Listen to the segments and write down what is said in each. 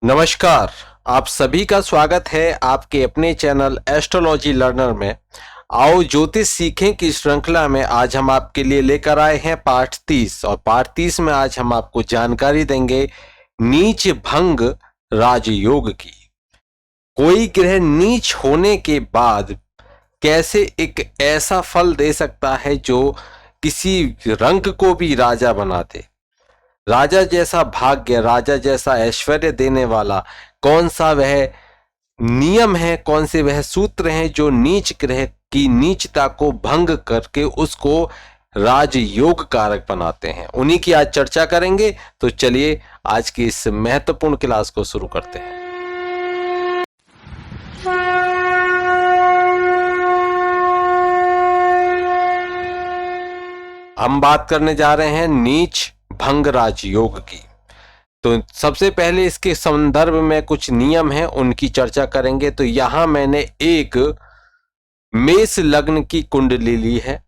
नमस्कार। आप सभी का स्वागत है आपके अपने चैनल एस्ट्रोलॉजी लर्नर में। आओ ज्योतिष सीखें की श्रृंखला में आज हम आपके लिए लेकर आए हैं पार्ट 30 और पार्ट 30 में आज हम आपको जानकारी देंगे नीच भंग राजयोग की। कोई ग्रह नीच होने के बाद कैसे एक ऐसा फल दे सकता है जो किसी रंग को भी राजा बना दे। राजा जैसा भाग्य, राजा जैसा ऐश्वर्य देने वाला कौन सा वह नियम है, कौन से वह सूत्र हैं जो नीच ग्रह की नीचता को भंग करके उसको राजयोग कारक बनाते हैं, उन्हीं की आज चर्चा करेंगे। तो चलिए आज की इस महत्वपूर्ण क्लास को शुरू करते हैं। हम बात करने जा रहे हैं नीच भंग राजयोग की। तो सबसे पहले इसके संदर्भ में कुछ नियम हैं, उनकी चर्चा करेंगे। तो यहां मैंने एक मेष लग्न की कुंडली ली है।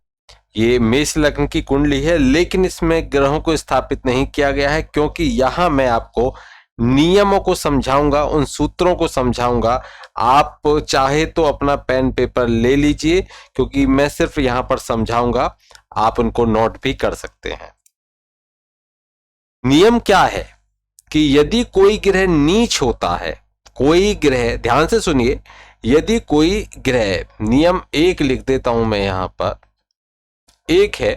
ये मेष लग्न की कुंडली है, लेकिन इसमें ग्रहों को स्थापित नहीं किया गया है, क्योंकि यहां मैं आपको नियमों को समझाऊंगा, उन सूत्रों को समझाऊंगा। आप चाहे तो अपना पेन पेपर ले लीजिए, क्योंकि मैं सिर्फ यहां पर समझाऊंगा, आप उनको नोट भी कर सकते हैं। नियम क्या है कि यदि कोई ग्रह नीच होता है, कोई ग्रह, ध्यान से सुनिए, यदि कोई ग्रह, नियम एक लिख देता हूं मैं यहां पर, एक है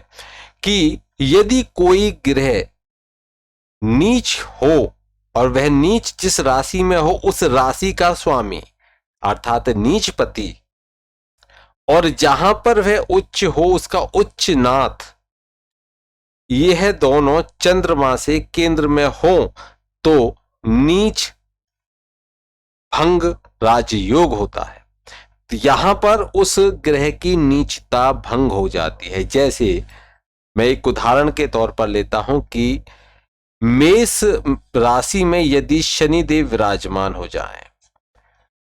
कि यदि कोई ग्रह नीच हो और वह नीच जिस राशि में हो उस राशि का स्वामी अर्थात नीचपति, और जहां पर वह उच्च हो उसका उच्च नाथ, यह दोनों चंद्रमा से केंद्र में हो तो नीच भंग राजयोग होता है। तो यहां पर उस ग्रह की नीचता भंग हो जाती है। जैसे मैं एक उदाहरण के तौर पर लेता हूं कि मेष राशि में यदि शनिदेव विराजमान हो जाएं,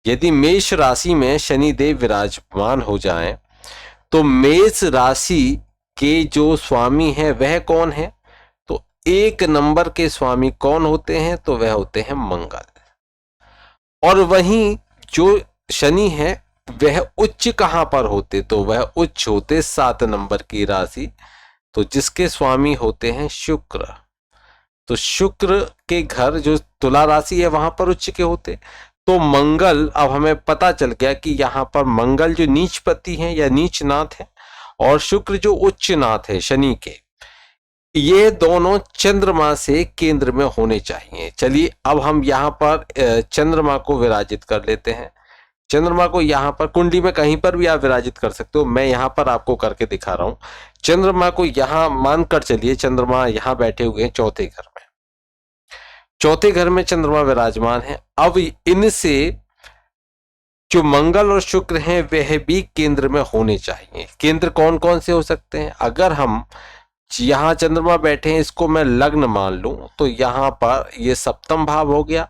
यदि मेष राशि में शनिदेव विराजमान हो जाएं, तो मेष राशि के जो स्वामी हैं वह कौन है? तो एक नंबर के स्वामी कौन होते हैं? तो वह होते हैं मंगल। और वहीं जो शनि है वह उच्च कहां पर होते? तो वह उच्च होते 7 नंबर की राशि, तो जिसके स्वामी होते हैं शुक्र। तो शुक्र के घर जो तुला राशि है वहां पर उच्च के होते। तो मंगल, अब हमें पता चल गया कि यहां पर मंगल जो नीचपति हैं या नीचनाथ है, और शुक्र जो उच्चनाथ है शनि के, ये दोनों चंद्रमा से केंद्र में होने चाहिए। चलिए अब हम यहाँ पर चंद्रमा को विराजित कर लेते हैं। चंद्रमा को यहाँ पर कुंडली में कहीं पर भी आप विराजित कर सकते हो, मैं यहाँ पर आपको करके दिखा रहा हूं। चंद्रमा को यहाँ मानकर चलिए, चंद्रमा यहाँ बैठे हुए हैं चौथे घर में, चौथे घर में चंद्रमा विराजमान है। अब इनसे जो मंगल और शुक्र हैं वह भी केंद्र में होने चाहिए। केंद्र कौन कौन से हो सकते हैं? अगर हम यहाँ चंद्रमा बैठे हैं, इसको मैं लग्न मान लूं, तो यहाँ पर ये सप्तम भाव हो गया,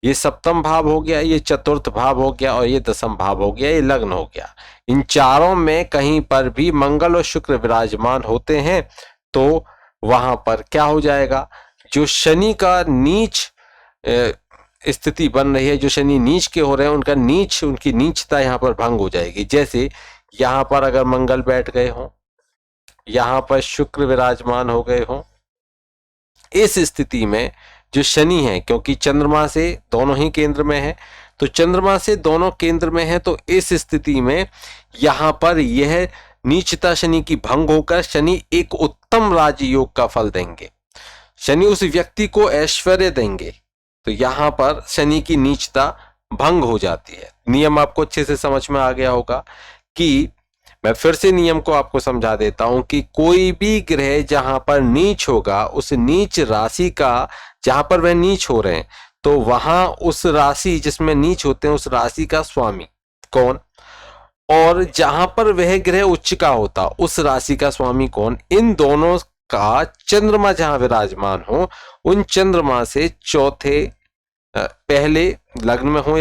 ये सप्तम भाव हो गया, ये चतुर्थ भाव हो गया, और ये दसम भाव हो गया, ये लग्न हो गया। इन चारों में कहीं पर भी मंगल और शुक्र विराजमान होते हैं तो वहां पर क्या हो जाएगा? जो शनि का नीच स्थिति बन रही है, जो शनि नीच के हो रहे हैं, उनका नीच, उनकी नीचता यहाँ पर भंग हो जाएगी। जैसे यहाँ पर अगर मंगल बैठ गए हों, यहाँ पर शुक्र विराजमान हो गए हों, इस स्थिति में जो शनि है, क्योंकि चंद्रमा से दोनों ही केंद्र में है, तो चंद्रमा से दोनों केंद्र में है, तो इस स्थिति में यहाँ पर यह नीचता शनि की भंग होकर शनि एक उत्तम राजयोग का फल देंगे। शनि उस व्यक्ति को ऐश्वर्य देंगे। तो यहां पर शनि की नीचता भंग हो जाती है। नियम आपको अच्छे से समझ में आ गया होगा कि मैं फिर से नियम को आपको समझा देता हूं कि कोई भी ग्रह जहां पर नीच होगा, उस नीच राशि का, जहां पर वह नीच हो रहे हैं, तो वहां उस राशि जिसमें नीच होते हैं उस राशि का स्वामी कौन, और जहां पर वह ग्रह उच्च का होता उस राशि का स्वामी कौन, इन दोनों का चंद्रमा जहां विराजमान हो, उन चंद्रमा से चौथे पहले लग्न में हो,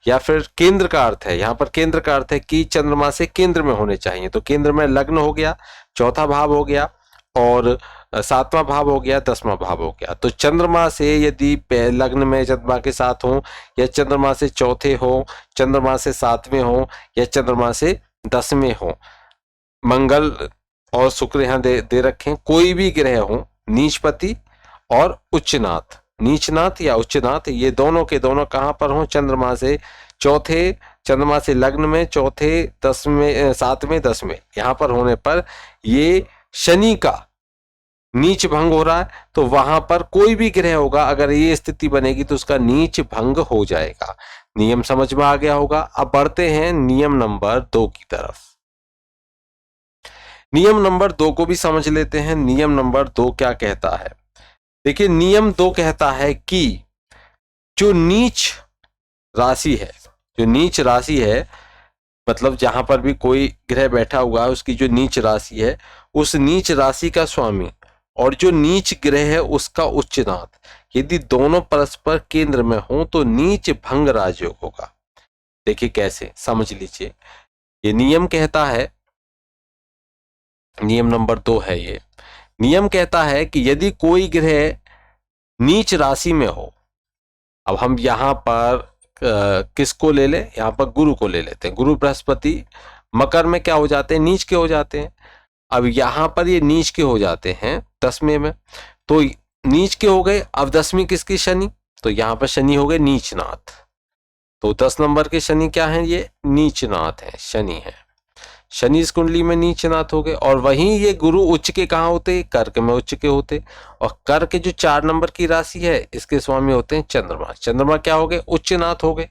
या फिर केंद्र का अर्थ है, यहां पर केंद्र का अर्थ है कि चंद्रमा से केंद्र में होने चाहिए। तो केंद्र में लग्न हो गया, चौथा भाव हो गया, और सातवां भाव हो गया, 10वां भाव हो गया। तो चंद्रमा से यदि लग्न में चंद्रमा के साथ हो, या चंद्रमा से चौथे हो, चंद्रमा से 7वें हो, या चंद्रमा से 10वें हो, मंगल और शुक्र यहाँ दे रखें, कोई भी ग्रह हो, नीचपति और उच्चनाथ, नीचनाथ या उच्चनाथ, ये दोनों के दोनों कहां पर हो, चंद्रमा से चौथे, चंद्रमा से लग्न में चौथे, 10वें, 7वें, 10वें, यहां पर होने पर ये शनि का नीच भंग हो रहा है। तो वहां पर कोई भी ग्रह होगा, अगर ये स्थिति बनेगी तो उसका नीच भंग हो जाएगा। नियम समझ में आ गया होगा। अब बढ़ते हैं नियम नंबर 2 की तरफ। नियम नंबर 2 को भी समझ लेते हैं। नियम नंबर 2 क्या कहता है? देखिए, नियम 2 कहता है कि जो नीच राशि है, जो नीच राशि है, मतलब जहां पर भी कोई ग्रह बैठा हुआ है उसकी जो नीच राशि है, उस नीच राशि का स्वामी और जो नीच ग्रह है उसका उच्चनाथ, यदि दोनों परस्पर केंद्र में हो तो नीच भंग राजयोग होगा। देखिए कैसे, समझ लीजिए। ये नियम कहता है, नियम नंबर 2 है ये। नियम कहता है कि यदि कोई ग्रह नीच राशि में हो, अब हम यहां पर किसको ले ले, यहां पर गुरु को ले लेते हैं। गुरु बृहस्पति मकर में क्या हो जाते हैं, नीच के हो जाते हैं। अब यहां पर ये नीच के हो जाते हैं 10वें में, तो नीच के हो गए। अब 10वीं किसकी, शनि, तो यहां पर शनि हो गए नीचनाथ। तो 10 नंबर के शनि क्या है, ये नीचनाथ है, शनि है। शनि इस कुंडली में नीचनाथ हो गए। और वहीं ये गुरु उच्च के कहाँ होते, कर्क में उच्च के होते। और कर्क जो 4 नंबर की राशि है, इसके स्वामी होते हैं चंद्रमा। चंद्रमा क्या हो गए, उच्चनाथ हो गए।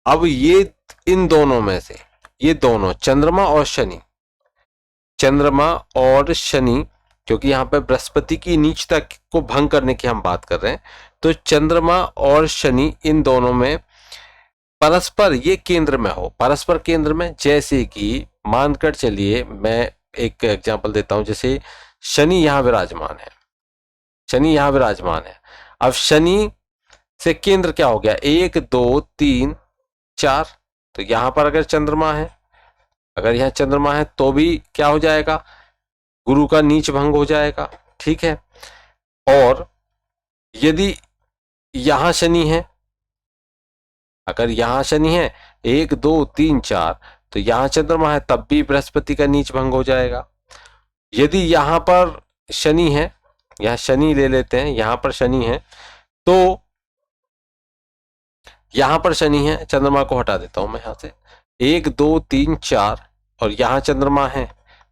अब ये इन दोनों में से, ये दोनों चंद्रमा और शनि, चंद्रमा और शनि, क्योंकि यहाँ पे बृहस्पति की नीचता को भंग करने की हम बात कर रहे हैं, तो चंद्रमा और शनि इन दोनों में परस्पर ये केंद्र में हो, परस्पर केंद्र में। जैसे कि मानकर चलिए, मैं एक एग्जांपल देता हूं, जैसे शनि यहां विराजमान है, शनि यहां विराजमान है। अब शनि से केंद्र क्या हो गया, 1 2 3 4, तो यहां पर अगर चंद्रमा है, अगर यहां चंद्रमा है तो भी क्या हो जाएगा, गुरु का नीच भंग हो जाएगा, ठीक है। और यदि यहां शनि है, अगर यहां शनि है 1 2 3 4, तो यहां चंद्रमा है, तब भी बृहस्पति का नीच भंग हो जाएगा। यदि यहां पर शनि है, यहां शनि ले लेते हैं, यहां पर शनि है, तो यहां पर शनि है, चंद्रमा को हटा देता हूं मैं यहां से, 1 2 3 4, और यहां चंद्रमा है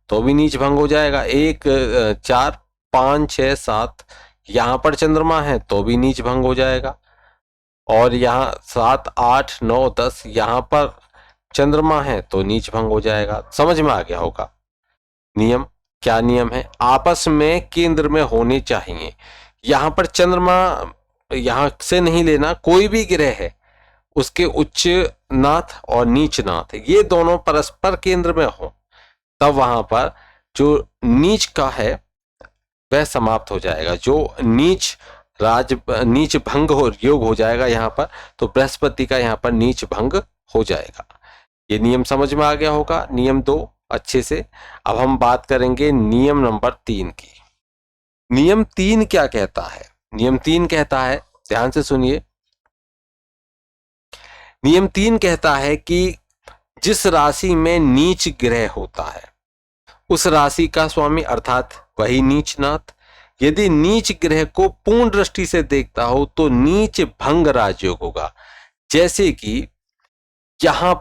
तो भी नीच भंग हो जाएगा। 1 4 5 6 7, यहां पर चंद्रमा है तो भी नीच भंग हो जाएगा। और यहाँ 7 8 9 10, यहां पर चंद्रमा है तो नीच भंग हो जाएगा। समझ में आ गया होगा नियम। क्या नियम है, आपस में केंद्र में होने चाहिए। यहां पर चंद्रमा यहां से नहीं लेना, कोई भी ग्रह है उसके उच्च नाथ और नीच नाथ, ये दोनों परस्पर केंद्र में हो, तब वहां पर जो नीच का है वह समाप्त हो जाएगा। जो नीच भंग हो योग हो जाएगा यहाँ पर, तो बृहस्पति का यहाँ पर नीच भंग हो जाएगा। ये नियम समझ में आ गया होगा, नियम 2 अच्छे से। अब हम बात करेंगे नियम नंबर 3 की। नियम 3 क्या कहता है? नियम 3 कहता है, ध्यान से सुनिए। नियम 3 कहता है कि जिस राशि में नीच ग्रह होता है उस राशि का स्वामी अर्थात वही नीचनाथ, यदि नीच ग्रह को पूर्ण दृष्टि से देखता हो तो नीच भंग राजयोग होगा। जैसे कि यहां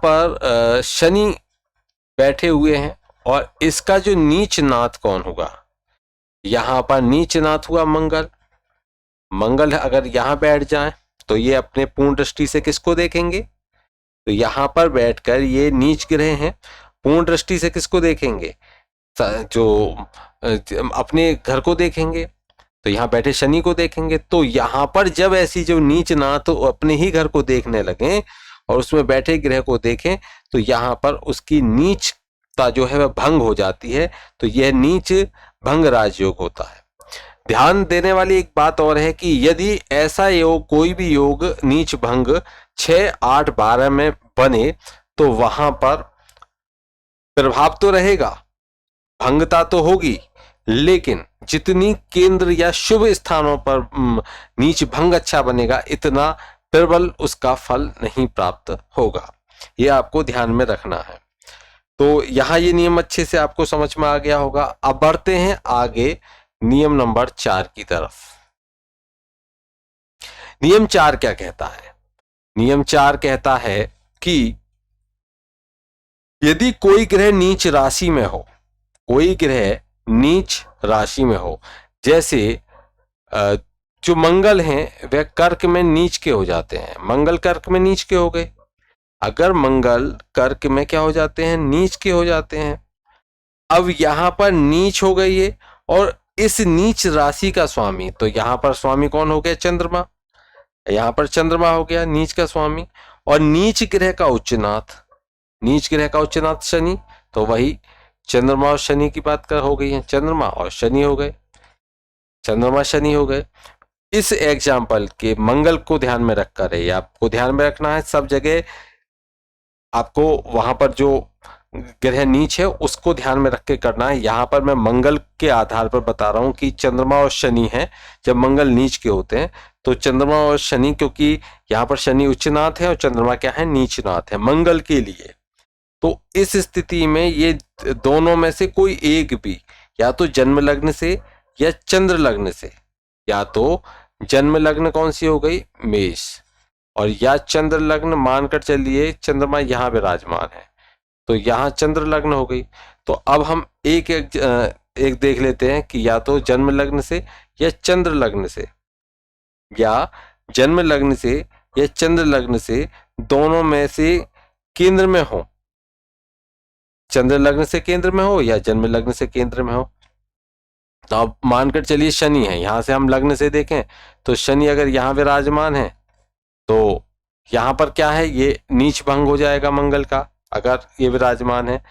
पर शनि बैठे हुए हैं, और इसका जो नीच नाथ कौन होगा, यहां पर नीच नाथ हुआ मंगल। मंगल अगर यहां बैठ जाए तो ये अपने पूर्ण दृष्टि से किसको देखेंगे, तो यहां पर बैठकर ये नीच ग्रह हैं, पूर्ण दृष्टि से किसको देखेंगे, जो अपने घर को देखेंगे, तो यहाँ बैठे शनि को देखेंगे। तो यहाँ पर जब ऐसी जो नीच नाथ तो अपने ही घर को देखने लगे और उसमें बैठे ग्रह को देखें, तो यहाँ पर उसकी नीचता जो है वह भंग हो जाती है। तो यह नीच भंग राजयोग होता है। ध्यान देने वाली एक बात और है कि यदि ऐसा योग, कोई भी योग नीच भंग 6 8 12 में बने तो वहां पर प्रभाव तो रहेगा, भंगता तो होगी, लेकिन जितनी केंद्र या शुभ स्थानों पर नीच भंग अच्छा बनेगा, इतना प्रबल उसका फल नहीं प्राप्त होगा। ये आपको ध्यान में रखना है। तो यहां ये नियम अच्छे से आपको समझ में आ गया होगा। अब बढ़ते हैं आगे नियम नंबर 4 की तरफ। नियम 4 क्या कहता है? नियम 4 कहता है कि यदि कोई ग्रह नीच राशि में हो, कोई ग्रह नीच राशि में हो, जैसे जो मंगल हैं वह कर्क में नीच के हो जाते हैं, मंगल कर्क में नीच के हो गए। अगर मंगल कर्क में क्या हो जाते हैं? नीच के हो जाते हैं। अब यहां पर नीच हो गई है, और इस नीच राशि का स्वामी, तो यहां पर स्वामी कौन हो गया? चंद्रमा। यहां पर चंद्रमा हो गया नीच का स्वामी, और नीच ग्रह का उच्चनाथ, नीच ग्रह का उच्चनाथ शनि, तो वही चंद्रमा और शनि की बात कर हो गई है, चंद्रमा और शनि हो गए, चंद्रमा शनि हो गए। इस एग्जाम्पल के मंगल को ध्यान में रखकर है, आपको ध्यान में रखना है सब जगह, आपको वहां पर जो ग्रह नीच है उसको ध्यान में रख के करना है। यहां पर मैं मंगल के आधार पर बता रहा हूं कि चंद्रमा और शनि है, जब मंगल नीच के होते हैं तो चंद्रमा और शनि, क्योंकि यहां पर शनि उच्चनाथ है और चंद्रमा क्या है? नीचनाथ है मंगल के लिए। तो इस स्थिति में ये दोनों में से कोई एक भी, या तो जन्म लग्न से या चंद्र लग्न से, या तो जन्म लग्न कौन सी हो गई? मेष, और या चंद्र लग्न, मानकर चलिए चंद्रमा यहां विराजमान है तो यहां चंद्र लग्न हो गई। तो अब हम एक एक देख लेते हैं कि या तो जन्म लग्न से या चंद्र लग्न से, या जन्म लग्न से या चंद्र लग्न से, दोनों में से केंद्र में हो, चंद्र लग्न से केंद्र में हो या जन्म लग्न से केंद्र में हो। तो अब मानकर चलिए शनि है, यहां से हम लग्न से देखें तो शनि अगर यहां विराजमान है तो यहां पर क्या है? ये नीच भंग हो जाएगा मंगल का, अगर ये विराजमान है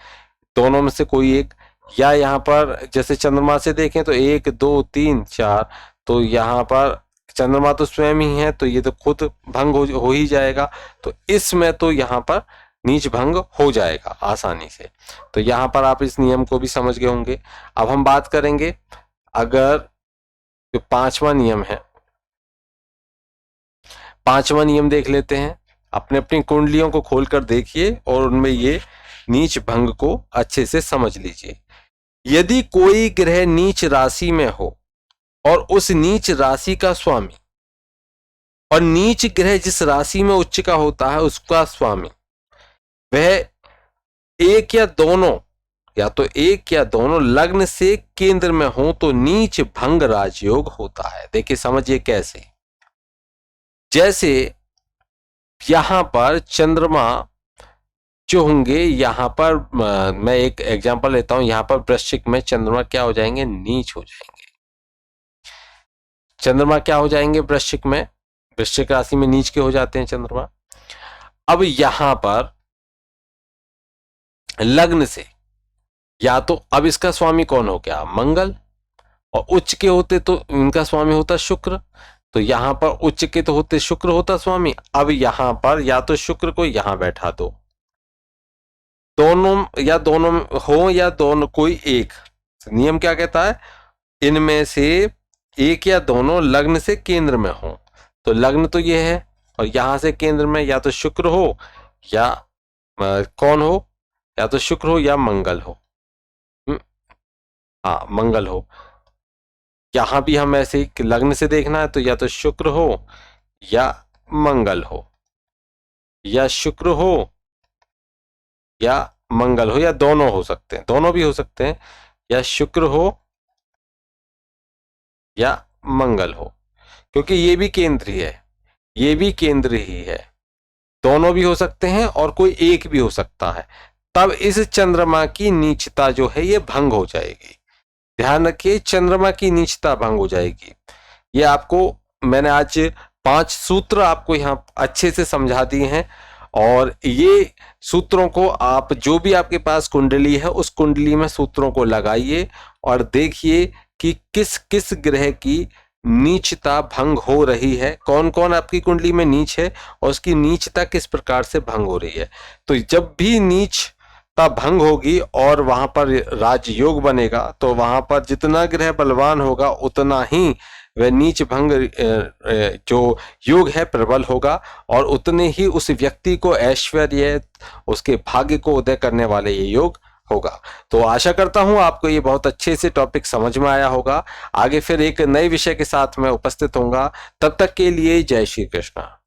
दोनों में से कोई एक। या यहाँ पर जैसे चंद्रमा से देखें तो 1 2 3 4, तो यहाँ पर चंद्रमा तो स्वयं ही है तो ये तो खुद भंग हो ही जाएगा, तो इसमें तो यहाँ पर नीच भंग हो जाएगा आसानी से। तो यहाँ पर आप इस नियम को भी समझ गए होंगे। अब हम बात करेंगे, अगर जो 5वां नियम है, 5वां नियम देख लेते हैं। अपने अपनी कुंडलियों को खोलकर देखिए और उनमें ये नीच भंग को अच्छे से समझ लीजिए। यदि कोई ग्रह नीच राशि में हो और उस नीच राशि का स्वामी, और नीच ग्रह जिस राशि में उच्च का होता है उसका स्वामी, वह एक या दोनों, या तो एक या दोनों लग्न से केंद्र में हो तो नीच भंग राजयोग होता है। देखिए समझिए कैसे। जैसे यहां पर चंद्रमा जो होंगे, यहां पर मैं एक एग्जांपल लेता हूं, यहां पर वृश्चिक में चंद्रमा क्या हो जाएंगे? नीच हो जाएंगे। चंद्रमा क्या हो जाएंगे? वृश्चिक में, वृश्चिक राशि में नीच के हो जाते हैं चंद्रमा। अब यहां पर लग्न से, या तो अब इसका स्वामी कौन हो गया? मंगल, और उच्च के होते तो इनका स्वामी होता शुक्र, तो यहां पर उच्च के तो होते शुक्र होता स्वामी। अब यहां पर या तो शुक्र को यहां बैठा दो, दोनों या दोनों हो या दोनों कोई एक, नियम क्या कहता है? इनमें से एक या दोनों लग्न से केंद्र में हो, तो लग्न तो ये है और यहां से केंद्र में या तो शुक्र हो या कौन हो, या तो शुक्र हो या मंगल हो। हाँ मंगल हो। यहां भी हम ऐसे ही लग्न से देखना है तो या तो शुक्र हो या मंगल हो, या शुक्र हो या मंगल हो, या दोनों हो सकते हैं, दोनों भी हो सकते हैं, या शुक्र हो या मंगल हो, क्योंकि ये भी केंद्र ही है, ये भी केंद्र ही है, दोनों भी हो सकते हैं और कोई एक भी हो सकता है। तब इस चंद्रमा की नीचता जो है ये भंग हो जाएगी। ध्यान रखिए, चंद्रमा की नीचता भंग हो जाएगी। ये आपको मैंने आज 5 सूत्र आपको यहाँ अच्छे से समझा दिए हैं, और ये सूत्रों को आप जो भी आपके पास कुंडली है उस कुंडली में सूत्रों को लगाइए और देखिए कि किस किस ग्रह की नीचता भंग हो रही है, कौन कौन आपकी कुंडली में नीच है और उसकी नीचता किस प्रकार से भंग हो रही है। तो जब भी नीच भंग होगी और वहां पर राजयोग बनेगा, तो वहां पर जितना ग्रह बलवान होगा उतना ही वह नीच भंग जो योग है प्रबल होगा, और उतने ही उस व्यक्ति को ऐश्वर्य, उसके भाग्य को उदय करने वाले ये योग होगा। तो आशा करता हूं आपको ये बहुत अच्छे से टॉपिक समझ में आया होगा। आगे फिर एक नए विषय के साथ मैं उपस्थित होऊंगा। तब तक के लिए जय श्री कृष्णा।